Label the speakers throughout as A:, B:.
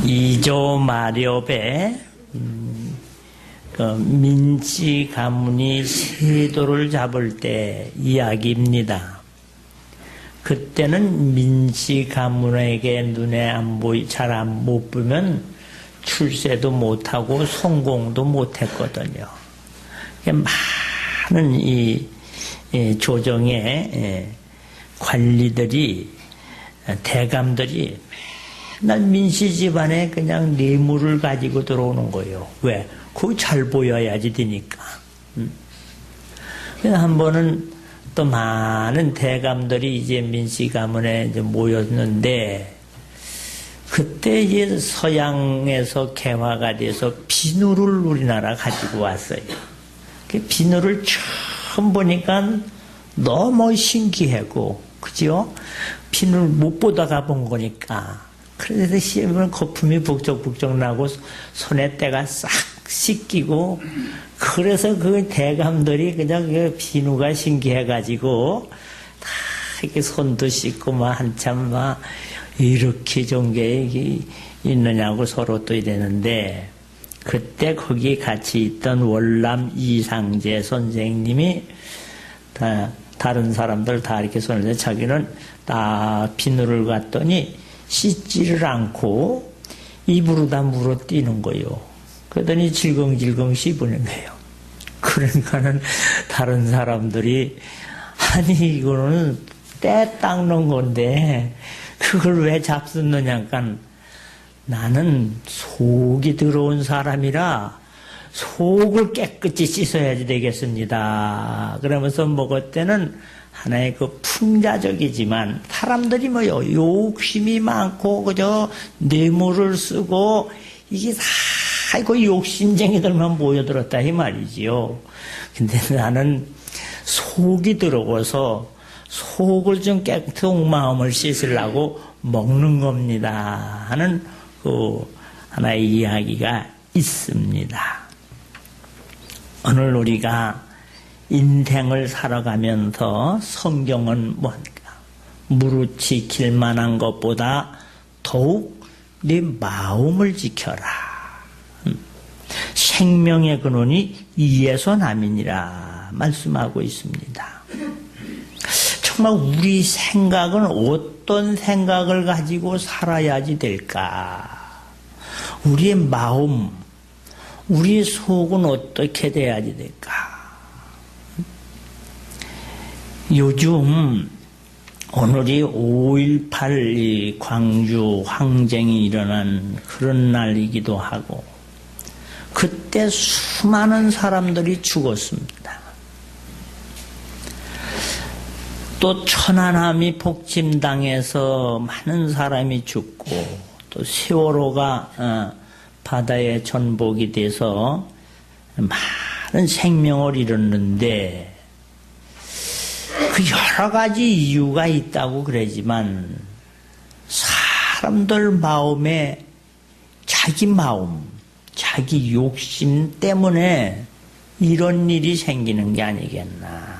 A: 이조 마렵의 그 민씨 가문이 세도를 잡을 때 이야기입니다. 그때는 민씨 가문에게 눈에 잘 못 보면 출세도 못하고 성공도 못했거든요. 많은 이 조정의 관리들이 대감들이 맨날 민씨 집안에 그냥 뇌물을 가지고 들어오는 거예요. 왜? 그거 잘 보여야지 되니까. 그래서 한 번은 또 많은 대감들이 이제 민씨 가문에 이제 모였는데, 그때 이제 서양에서 개화가 돼서 비누를 우리나라 가지고 왔어요. 그 비누를 처음 보니까 너무 신기하고, 그죠? 비누를 못 보다가 본 거니까. 그래서 씹으면 거품이 북적북적 나고 손에 때가 싹 씻기고, 그래서 그 대감들이 그냥 그 비누가 신기해가지고 다 이렇게 손도 씻고 막 한참 막 이렇게 좋은 게 있느냐고 서로 또 이랬는데, 그때 거기 같이 있던 월남 이상재 선생님이 다른 사람들 다 이렇게 손을 대서 자기는 딱 비누를 갖더니 씻지를 않고 입으로 다 물어띄는 거예요. 그러더니 질겅질겅 씹으는 거예요. 그러니까는 다른 사람들이 아니 이거는 때 닦는 건데 그걸 왜 잡수느냐니까 나는 속이 들어온 사람이라 속을 깨끗이 씻어야지 되겠습니다. 그러면서 먹을 때는 하나의 그 풍자적이지만 사람들이 뭐요 욕심이 많고 그저 뇌물을 쓰고 이게 다 그 욕심쟁이들만 모여들었다 이 말이지요. 근데 나는 속이 들어와서 속을 좀 깨끗한 마음을 씻으려고 먹는 겁니다 하는 그 하나의 이야기가 있습니다. 오늘 우리가 인생을 살아가면서 성경은 뭔가 무르지킬 만한 것보다 더욱 네 마음을 지켜라. 생명의 근원이 이에서 남이니라 말씀하고 있습니다. 정말 우리 생각은 어떤 생각을 가지고 살아야지 될까? 우리의 마음, 우리의 속은 어떻게 돼야지 될까? 요즘 오늘이 5.18 광주 항쟁이 일어난 그런 날이기도 하고 그때 수많은 사람들이 죽었습니다. 또 천안함이 폭침당해서 많은 사람이 죽고 또 세월호가 바다에 전복이 돼서 많은 생명을 잃었는데 그 여러 가지 이유가 있다고 그러지만 사람들 마음에 자기 마음, 자기 욕심 때문에 이런 일이 생기는 게 아니겠나.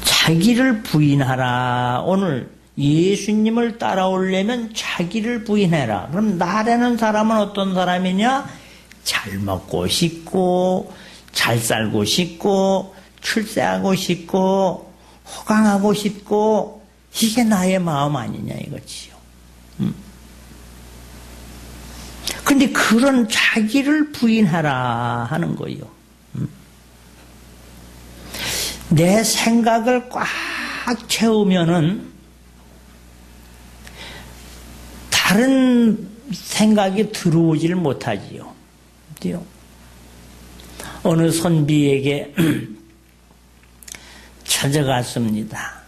A: 자기를 부인하라. 오늘 예수님을 따라오려면 자기를 부인해라. 그럼 나라는 사람은 어떤 사람이냐? 잘 먹고 싶고 잘 살고 싶고 출세하고 싶고 호강하고 싶고 이게 나의 마음 아니냐 이거지요. 근데 그런 자기를 부인하라 하는 거예요. 내 생각을 꽉 채우면은 다른 생각이 들어오질 못하지요. 어느 선비에게 찾아갔습니다.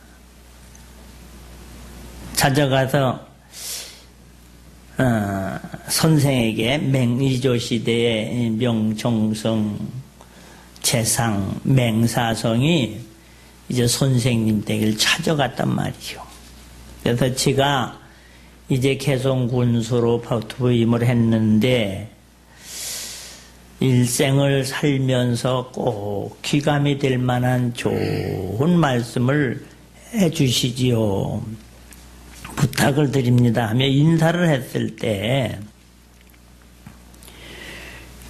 A: 찾아가서 선생에게 맹의조시대의 명종성 재상 맹사성이 이제 선생님 댁을 찾아갔단 말이죠. 그래서 제가 이제 개성군수로 부임을 했는데 일생을 살면서 꼭 귀감이 될 만한 좋은 말씀을 해 주시지요. 부탁을 드립니다 하며 인사를 했을 때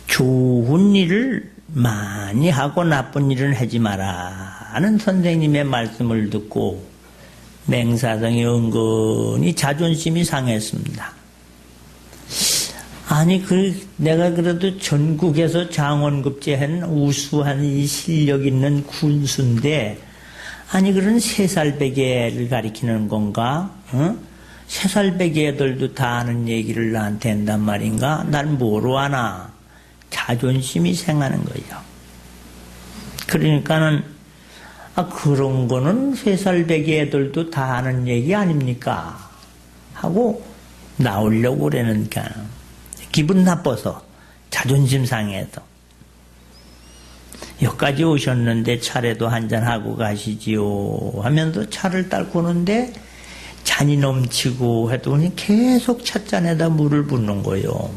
A: 좋은 일을 많이 하고 나쁜 일은 하지 마라 하는 선생님의 말씀을 듣고 맹사성이 은근히 자존심이 상했습니다. 아니 내가 그래도 전국에서 장원급제한 우수한 이 실력 있는 군수인데 아니 그런 3살배기를 가리키는 건가? 3살배기 애들도 다 아는 얘기를 나한테 한단 말인가? 난 뭐로 아나? 자존심이 생하는 거예요. 그러니까는 그런 거는 3살배기 애들도 다 아는 얘기 아닙니까? 하고 나오려고 그러니까 기분 나빠서 자존심 상해서 여기까지 오셨는데 차례도 한잔하고 가시지요 하면서 차를 딸고 오는데 잔이 넘치고 했더니 계속 찻잔에다 물을 붓는 거예요.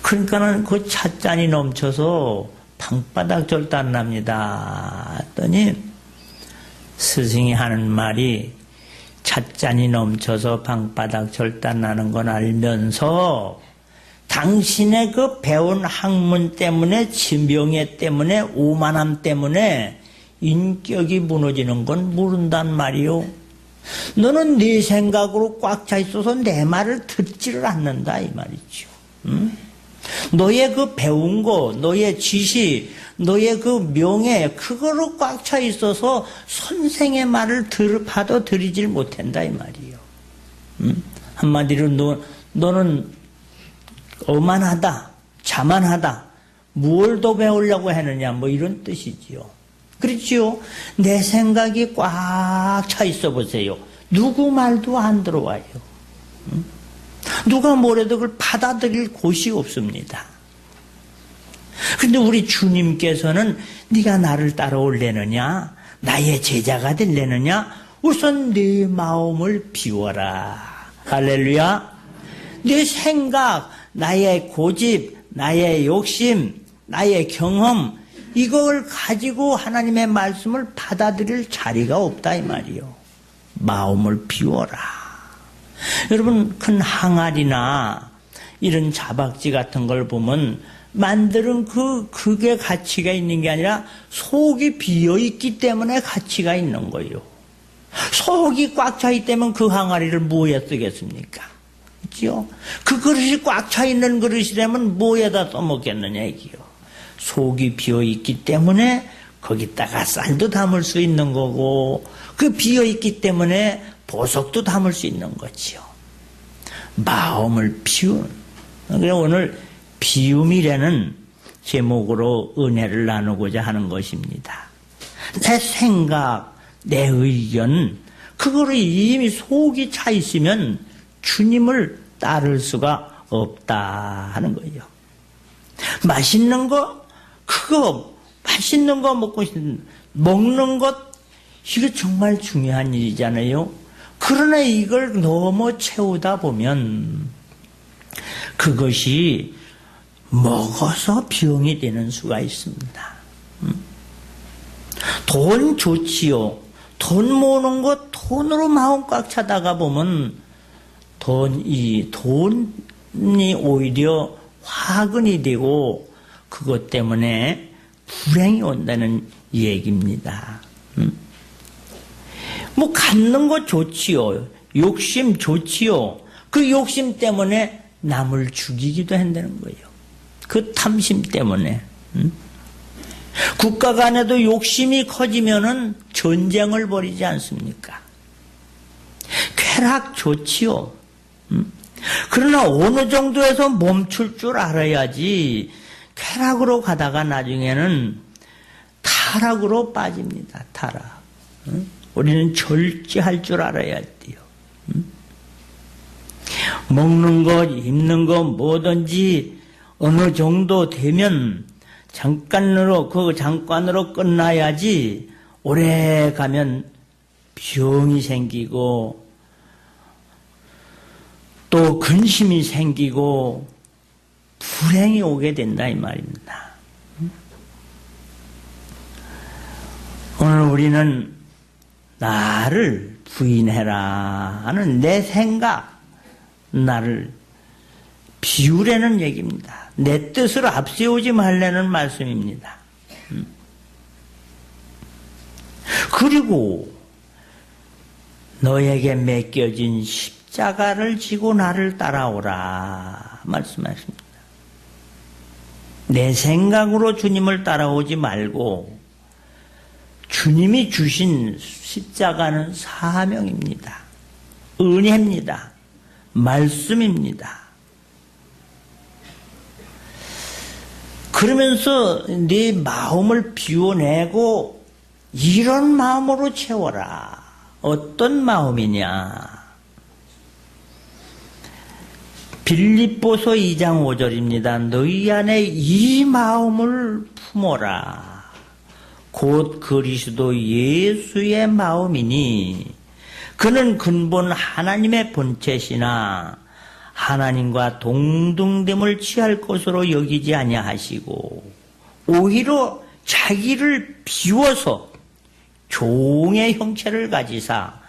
A: 그러니까는 그 찻잔이 넘쳐서 방바닥 절단 납니다 했더니 스승이 하는 말이 찻잔이 넘쳐서 방바닥 절단 나는 건 알면서 당신의 그 배운 학문 때문에 지명예 때문에 오만함 때문에 인격이 무너지는 건 모른단 말이요. 너는 네 생각으로 꽉 차 있어서 내 말을 듣지를 않는다 이 말이죠. 응? 너의 그 배운 거, 너의 지식, 너의 그 명예 그거로 꽉 차 있어서 선생의 말을 봐도 들이질 못한다 이 말이요. 응? 한마디로 너는 어만하다, 자만하다, 무엇을 더 배우려고 하느냐, 뭐 이런 뜻이지요. 그렇지요? 내 생각이 꽉 차 있어 보세요. 누구 말도 안 들어와요. 누가 뭐래도 그걸 받아들일 곳이 없습니다. 근데 우리 주님께서는 네가 나를 따라올래느냐, 나의 제자가 될래느냐, 우선 네 마음을 비워라. 할렐루야. 네 생각, 나의 고집, 나의 욕심, 나의 경험 이걸 가지고 하나님의 말씀을 받아들일 자리가 없다 이 말이요. 마음을 비워라. 여러분 큰 항아리나 이런 자박지 같은 걸 보면 만드는 그게 가치가 있는 게 아니라 속이 비어있기 때문에 가치가 있는 거예요. 속이 꽉 차 있다면 그 항아리를 뭐에 쓰겠습니까? 그렇죠? 그 그릇이 꽉 차 있는 그릇이라면 뭐에다 써먹겠느냐 이기요. 속이 비어있기 때문에 거기다가 쌀도 담을 수 있는 거고 그 비어있기 때문에 보석도 담을 수 있는 거지요. 마음을 비우는. 그래서 오늘 비움이라는 제목으로 은혜를 나누고자 하는 것입니다. 내 생각, 내 의견 그거를 이미 속이 차 있으면 주님을 따를 수가 없다 하는 거예요. 맛있는 거, 그거 맛있는 거 먹는 것 이게 정말 중요한 일이잖아요. 그러나 이걸 너무 채우다 보면 그것이 먹어서 병이 되는 수가 있습니다. 돈 좋지요. 돈 모으는 것 돈으로 마음 꽉 차다가 보면 돈이 오히려 화근이 되고 그것 때문에 불행이 온다는 얘기입니다. 뭐 갖는 것 좋지요. 욕심 좋지요. 그 욕심 때문에 남을 죽이기도 한다는 거예요. 그 탐심 때문에. 국가 간에도 욕심이 커지면은 전쟁을 벌이지 않습니까? 쾌락 좋지요. 그러나 어느 정도에서 멈출 줄 알아야지 쾌락으로 가다가 나중에는 타락으로 빠집니다. 타락. 우리는 절제할 줄 알아야 돼요. 먹는 것, 입는 것 뭐든지 어느 정도 되면 잠깐으로 끝나야지 오래 가면 병이 생기고 또 근심이 생기고 불행이 오게 된다 이 말입니다. 오늘 우리는 나를 부인해라 하는 내 생각, 나를 비우라는 얘기입니다. 내 뜻을 앞세우지 말라는 말씀입니다. 그리고 너에게 맡겨진 십자가를 지고 나를 따라오라 말씀하십니다. 내 생각으로 주님을 따라오지 말고 주님이 주신 십자가는 사명입니다. 은혜입니다. 말씀입니다. 그러면서 네 마음을 비워내고 이런 마음으로 채워라. 어떤 마음이냐? 빌립보서 2장 5절입니다. 너희 안에 이 마음을 품어라. 곧 그리스도 예수의 마음이니 그는 근본 하나님의 본체시나 하나님과 동등됨을 취할 것으로 여기지 아니하시고 오히려 자기를 비워서 종의 형체를 가지사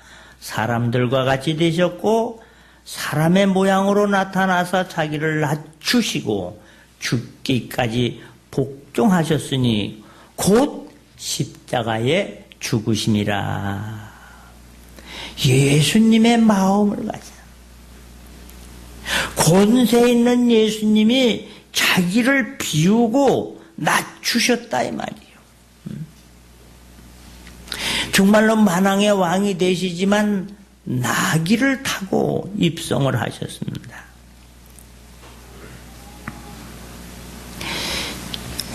A: 사람들과 같이 되셨고 사람의 모양으로 나타나서 자기를 낮추시고 죽기까지 복종하셨으니 곧 십자가에 죽으심이라. 예수님의 마음을 가져. 권세 있는 예수님이 자기를 비우고 낮추셨다 이 말이에요. 정말로 만왕의 왕이 되시지만 나귀를 타고 입성을 하셨습니다.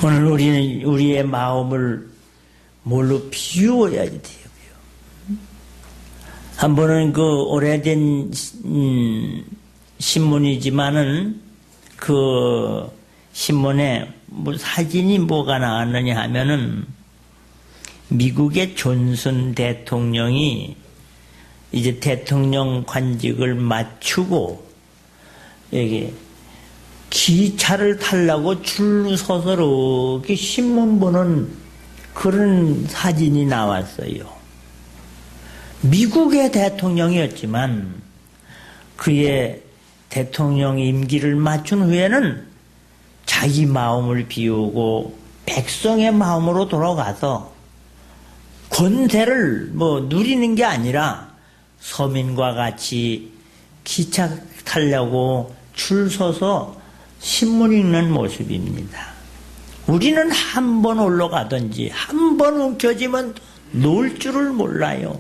A: 오늘 우리는 우리의 마음을 뭘로 비워야지 돼요. 한 번은 그 오래된 신문이지만은 그 신문에 뭐 사진이 뭐가 나왔느냐 하면은 미국의 존슨 대통령이 이제 대통령 관직을 마치고 여기 기차를 타려고 줄로 서서 이렇게 신문 보는 그런 사진이 나왔어요. 미국의 대통령이었지만 그의 대통령 임기를 마친 후에는 자기 마음을 비우고 백성의 마음으로 돌아가서 권세를 뭐 누리는 게 아니라 서민과 같이 기차 타려고 줄 서서 신문 읽는 모습입니다. 우리는 한 번 올라가든지 한 번 움켜쥐면 놓을 줄을 몰라요.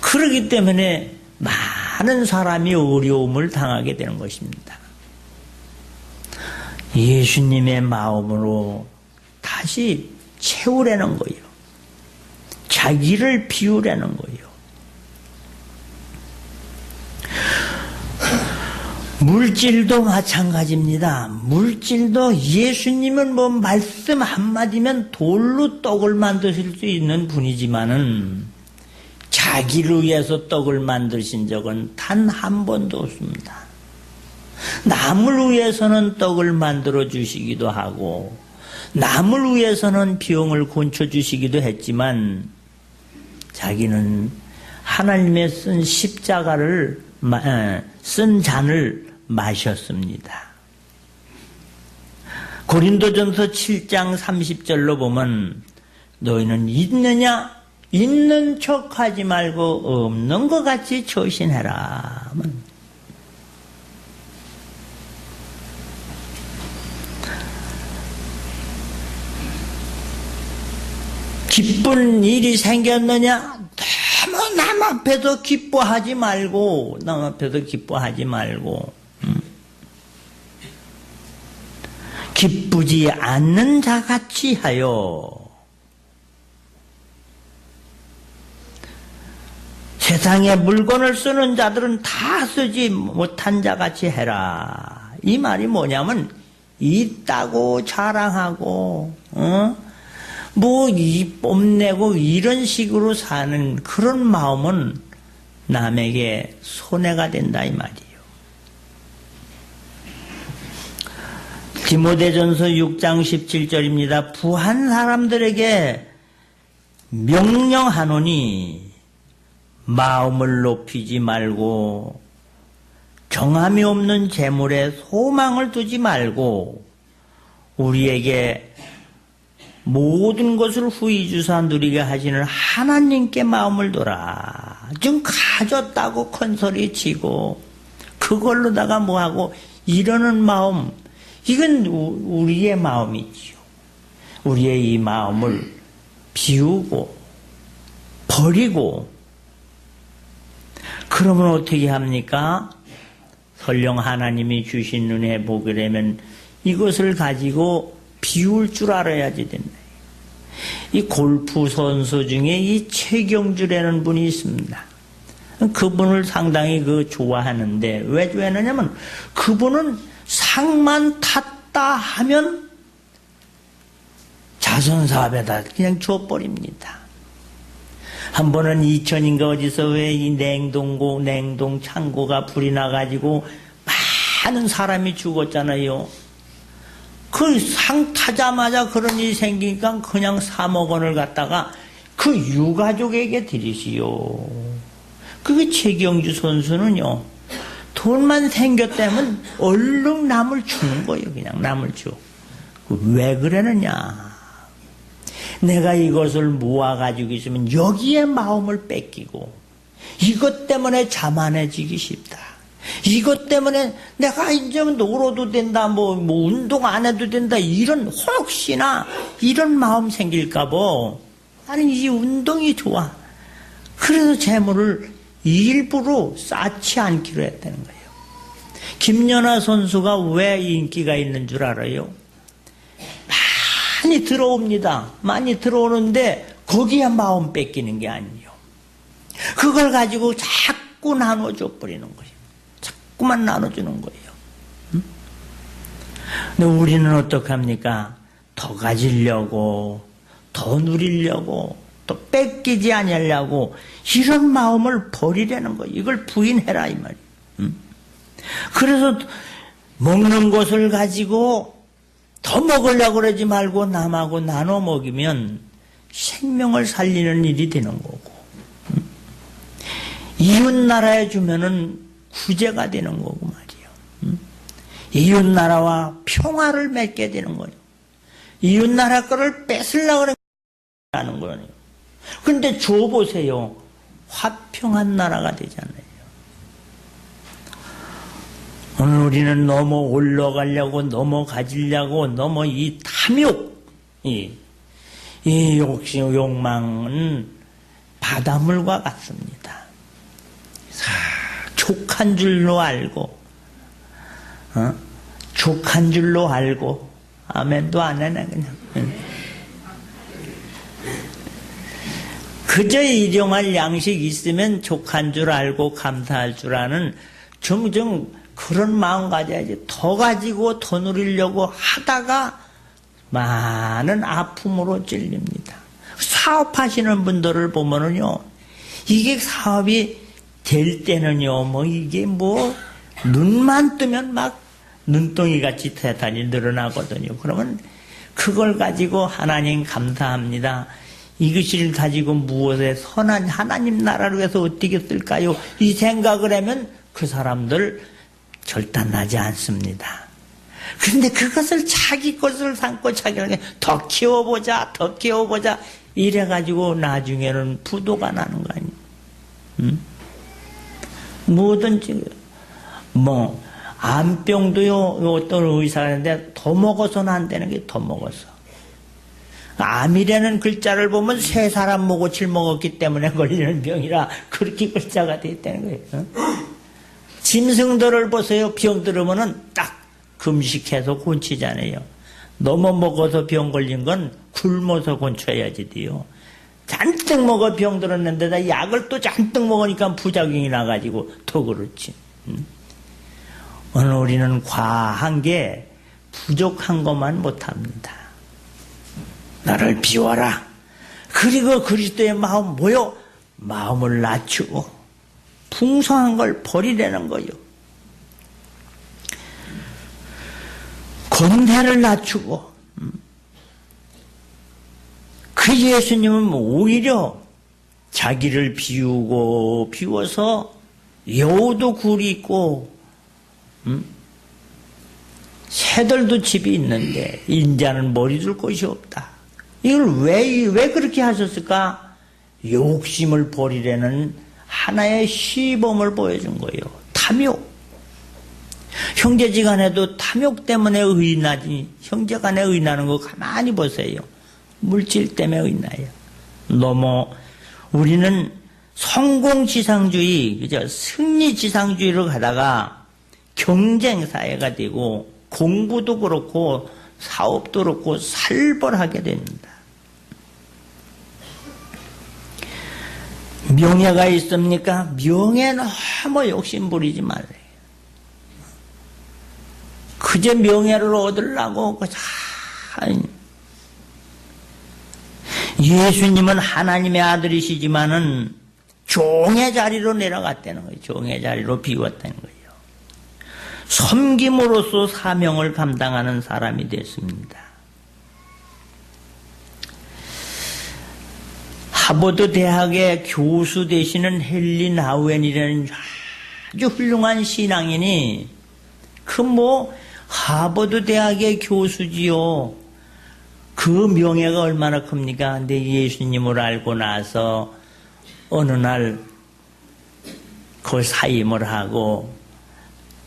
A: 그렇기 때문에 많은 사람이 어려움을 당하게 되는 것입니다. 예수님의 마음으로 다시 채우려는 거예요. 자기를 비우려는 거예요. 물질도 마찬가지입니다. 물질도 예수님은 뭐 말씀 한마디면 돌로 떡을 만드실 수 있는 분이지만은 자기를 위해서 떡을 만드신 적은 단 한 번도 없습니다. 남을 위해서는 떡을 만들어 주시기도 하고 남을 위해서는 병을 고쳐 주시기도 했지만 자기는 하나님의 쓴 십자가를 쓴 잔을 마셨습니다. 고린도전서 7장 30절로 보면 너희는 있느냐? 있는 척하지 말고 없는 것 같이 처신해라. 기쁜 일이 생겼느냐? 너무 남 앞에서 기뻐하지 말고 기쁘지 않는 자같이 하여 세상에 물건을 쓰는 자들은 다 쓰지 못한 자같이 해라. 이 말이 뭐냐면 있다고 자랑하고 뭐 이 뽐내고 이런 식으로 사는 그런 마음은 남에게 손해가 된다 이 말이에요. 디모데전서 6장 17절입니다. 부한 사람들에게 명령하노니 마음을 높이지 말고 정함이 없는 재물에 소망을 두지 말고 우리에게 모든 것을 후히 주사 누리게 하시는 하나님께 마음을 둬라. 좀 가졌다고 큰 소리 치고 그걸로다가 뭐하고 이러는 마음, 이건 우리의 마음이지요. 우리의 이 마음을 비우고 버리고 그러면 어떻게 합니까? 설령 하나님이 주신 눈에 보게 되면 이것을 가지고 비울 줄 알아야지 된다. 이 골프 선수 중에 이 최경주라는 분이 있습니다. 그분을 상당히 좋아하는데 왜 좋아하느냐면 그분은 상만 탔다 하면 자선사업에다 그냥 줘버립니다. 한 번은 이천인가 어디서 왜 이 냉동 창고가 불이 나가지고 많은 사람이 죽었잖아요. 그 상 타자마자 그런 일이 생기니까 그냥 3억 원을 갖다가 그 유가족에게 드리시오. 그게 최경주 선수는요, 돈만 생겼다면 얼른 남을 주는 거예요. 그냥 남을 줘. 왜 그러느냐? 내가 이것을 모아가지고 있으면 여기에 마음을 뺏기고 이것 때문에 자만해지기 쉽다. 이것 때문에 내가 이제 놀아도 된다, 뭐 운동 안 해도 된다, 이런 혹시나 이런 마음 생길까 봐 나는 이 운동이 좋아. 그래서 재물을 일부러 쌓지 않기로 했다는 거예요. 김연아 선수가 왜 인기가 있는 줄 알아요? 많이 들어옵니다. 많이 들어오는데 거기에 마음 뺏기는 게 아니에요. 그걸 가지고 자꾸 나눠줘 버리는 거예요. 자꾸만 나눠주는 거예요. 근데 우리는 어떻게 합니까? 더 가지려고, 더 누리려고, 또 뺏기지 아니하려고 이런 마음을 버리려는 거예요. 이걸 부인해라 이 말이에요. 그래서 먹는 것을 가지고 더 먹으려고 그러지 말고 남하고 나눠 먹이면 생명을 살리는 일이 되는 거고, 이웃 나라에 주면은 구제가 되는 거고 말이에요. 이웃 나라와 평화를 맺게 되는 거예요. 이웃 나라 거를 뺏으려고 하는 거예요. 근데 줘보세요. 화평한 나라가 되잖아요. 오늘 우리는 너무 올라가려고, 너무 가지려고, 너무 이 탐욕, 이 욕심, 욕망은 바닷물과 같습니다. 족한 줄로 알고, 족한 줄로 알고, 아멘도 안 하네, 그냥. 그저 일용할 양식 있으면 족한 줄 알고 감사할 줄 아는 정정 그런 마음 가져야지. 더 가지고 더 누리려고 하다가 많은 아픔으로 찔립니다. 사업하시는 분들을 보면은요, 이게 사업이 될 때는요, 이게 눈만 뜨면 막 눈덩이 같이 대단히 늘어나거든요. 그러면 그걸 가지고 하나님 감사합니다. 이것을 가지고 무엇에 선한 하나님 나라를 위해서 어떻게 쓸까요? 이 생각을 하면 그 사람들 절단나지 않습니다. 그런데 그것을 자기 것을 삼고 자기에게 더 키워보자, 더 키워보자 이래가지고 나중에는 부도가 나는 거 아니에요. 뭐든지 암병도요, 어떤 의사가 했는데 더 먹어서는 안 되는 게 더 먹어서. 암이라는 글자를 보면 세 사람 모고칠 먹었기 때문에 걸리는 병이라 그렇게 글자가 되어 있다는 거예요. 짐승들을 보세요. 병 들으면은 딱 금식해서 곤치잖아요. 너무 먹어서 병 걸린 건 굶어서 곤쳐야지 돼요. 잔뜩 먹어 병 들었는데다 약을 또 잔뜩 먹으니까 부작용이 나가지고 더 그렇지. 오늘 우리는 과한 게 부족한 것만 못합니다. 나를 비워라. 그리고 그리스도의 마음 뭐요? 마음을 낮추고 풍성한 걸 버리려는 거요. 건대를 낮추고 그 예수님은 오히려 자기를 비워서 여우도 굴이 있고 새들도 집이 있는데 인자는 머리 둘 곳이 없다. 이걸 왜 그렇게 하셨을까? 욕심을 버리려는 하나의 시범을 보여준 거예요. 탐욕. 형제지간에도 탐욕 때문에 의인하지. 형제간에 의인하는 거 가만히 보세요. 물질 때문에 의인해요. 너무 우리는 성공지상주의, 그죠? 승리지상주의로 가다가 경쟁사회가 되고 공부도 그렇고 사업도 그렇고 살벌하게 됩니다. 명예가 있습니까? 명예 너무 욕심 부리지 말래요. 그저 명예를 얻으려고 예수님은 하나님의 아들이시지만은 종의 자리로 내려갔다는 거예요. 종의 자리로 비웠다는 거예요. 섬김으로써 사명을 감당하는 사람이 됐습니다. 하버드 대학의 교수 되시는 헨리 나우엔이라는 아주 훌륭한 신앙인이 하버드 대학의 교수지요. 그 명예가 얼마나 큽니까? 근데 예수님을 알고 나서 어느 날 그 사임을 하고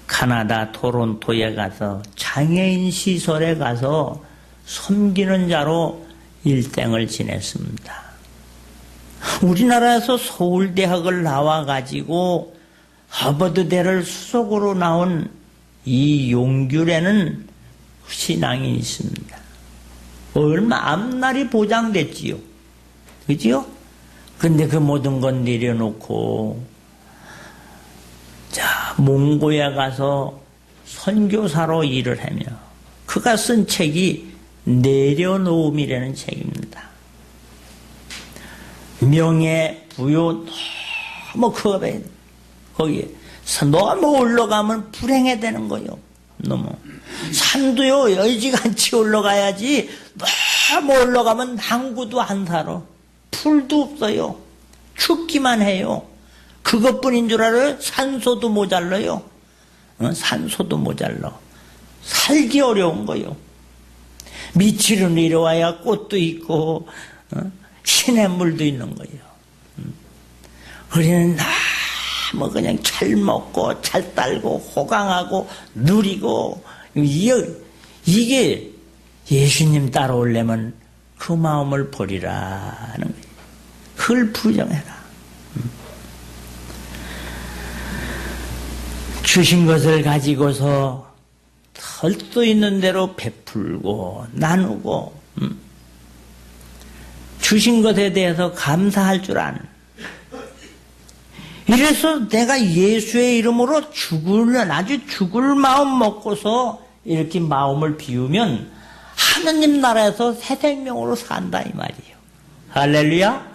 A: 카나다 토론토에 가서 장애인 시설에 가서 섬기는 자로 일생을 지냈습니다. 우리나라에서 서울대학을 나와가지고 하버드대를 수석으로 나온 이 용규라는 신앙인이 있습니다. 얼마 앞날이 보장됐지요. 그지요? 근데 그 모든 건 내려놓고 몽고에 가서 선교사로 일을 하며 그가 쓴 책이 내려놓음이라는 책입니다. 명예, 부요 너무 커요. 거기에 너무 올라가면 불행해 되는 거예요. 너무 산도요 여지간치 올라가야지 너무 올라가면 항구도 안 살아. 풀도 없어요. 춥기만 해요. 그것뿐인 줄 알아요? 산소도 모자라요. 산소도 모자라. 살기 어려운 거요. 밑으로 내려와야 꽃도 있고 시냇물도 있는 거예요. 우리는 너무 그냥 잘 먹고 잘 딸고 호강하고 누리고 이게 예수님 따라오려면 그 마음을 버리라는 거예요. 그걸 부정해라. 주신 것을 가지고서 할 수 있는 대로 베풀고 나누고 주신 것에 대해서 감사할 줄 아는. 이래서 내가 예수의 이름으로 아주 죽을 마음 먹고서 이렇게 마음을 비우면 하느님 나라에서 새 생명으로 산다 이 말이에요. 할렐루야.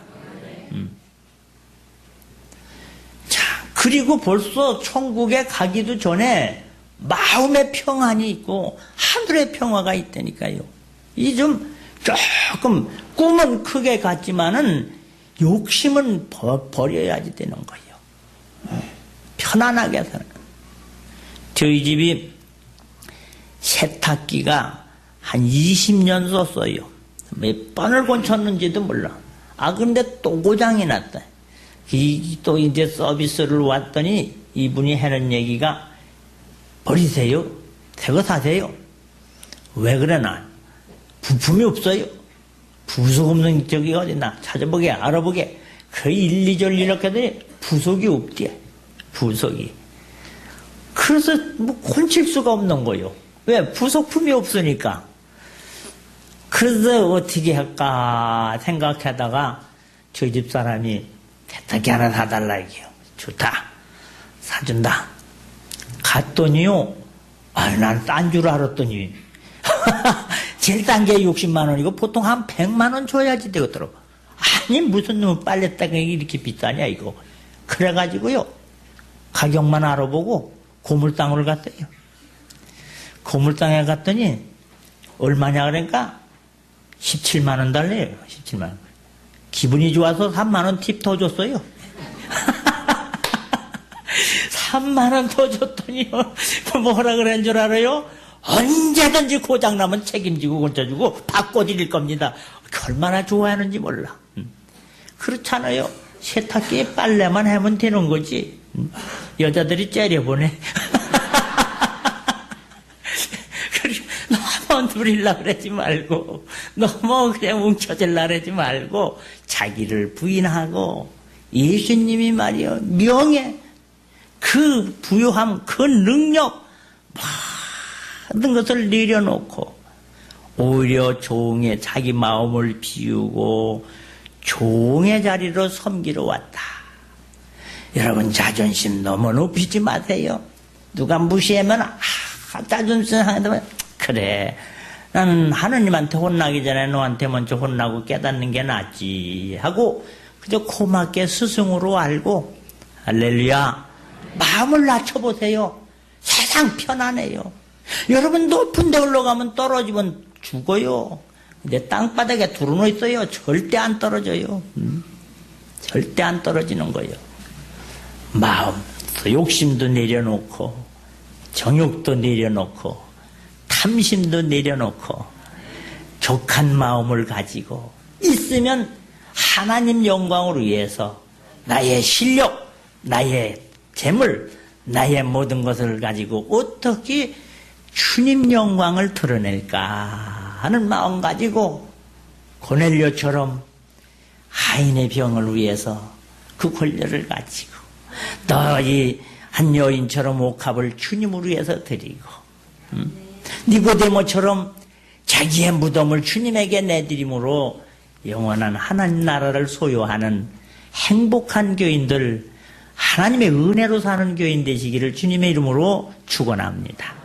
A: 자, 그리고 벌써 천국에 가기도 전에 마음의 평안이 있고 하늘의 평화가 있다니까요. 이 조금 꿈은 크게 같지만은 욕심은 버려야지 되는 거예요. 편안하게 사는. 저희 집이 세탁기가 한 20년 썼어요. 몇 번을 고쳤는지도 몰라. 근데 또 고장이 났다. 또 이제 서비스를 왔더니 이분이 하는 얘기가 버리세요. 새거 사세요. 왜 그러나? 부품이 없어요. 부속 없는 적이 어딨나? 찾아보게, 알아보게. 그 1, 2절 이렇게 하더니 부속이 없대. 부속이. 그래서 곤칠 수가 없는 거예요. 왜? 부속품이 없으니까. 그래서 어떻게 할까 생각하다가 저희 집 사람이 세탁기 하나 사달라 이게요. 좋다. 사준다. 갔더니요. 난 딴 줄 알았더니 제일 딴 게 60만 원이고 보통 한 100만 원 줘야지 되겠더라고. 아니 무슨 놈 빨래따가 이렇게 비싸냐 이거. 그래가지고요. 가격만 알아보고 고물땅으로 갔어요. 고물땅에 갔더니 얼마냐 그러니까 17만 원 달래요. 17만 원. 기분이 좋아서 3만 원 팁 더 줬어요. 3만 원 더 줬더니요. 뭐라 그런 줄 알아요? 언제든지 고장나면 책임지고 고쳐주고 바꿔드릴 겁니다. 얼마나 좋아하는지 몰라. 그렇잖아요. 세탁기에 빨래만 하면 되는 거지. 여자들이 째려보내. 너무 누리려고 그러지 말고, 너무 그냥 뭉쳐질라 그러지 말고, 자기를 부인하고, 예수님이 말이요, 명예, 그 부유함, 그 능력, 모든 것을 내려놓고, 오히려 종의 자기 마음을 비우고, 종의 자리로 섬기러 왔다. 여러분, 자존심 너무 높이지 마세요. 누가 무시하면, 자존심 상한다면, 그래, 나는 하느님한테 혼나기 전에 너한테 먼저 혼나고 깨닫는 게 낫지 하고 그저 고맙게 스승으로 알고, 할렐루야, 마음을 낮춰보세요. 세상 편안해요. 여러분, 높은 데 올라가면 떨어지면 죽어요. 근데 땅바닥에 두르노 있어요. 절대 안 떨어져요. 절대 안 떨어지는 거예요. 마음, 욕심도 내려놓고 정욕도 내려놓고 탐심도 내려놓고 족한 마음을 가지고 있으면 하나님 영광을 위해서 나의 실력, 나의 재물, 나의 모든 것을 가지고 어떻게 주님 영광을 드러낼까 하는 마음 가지고 고넬료처럼 하인의 병을 위해서 그 권력을 가지고 또 이 한 여인처럼 옥합을 주님을 위해서 드리고 니고데모처럼 자기의 무덤을 주님에게 내드림으로 영원한 하나님 나라를 소유하는 행복한 교인들, 하나님의 은혜로 사는 교인 되시기를 주님의 이름으로 축원합니다.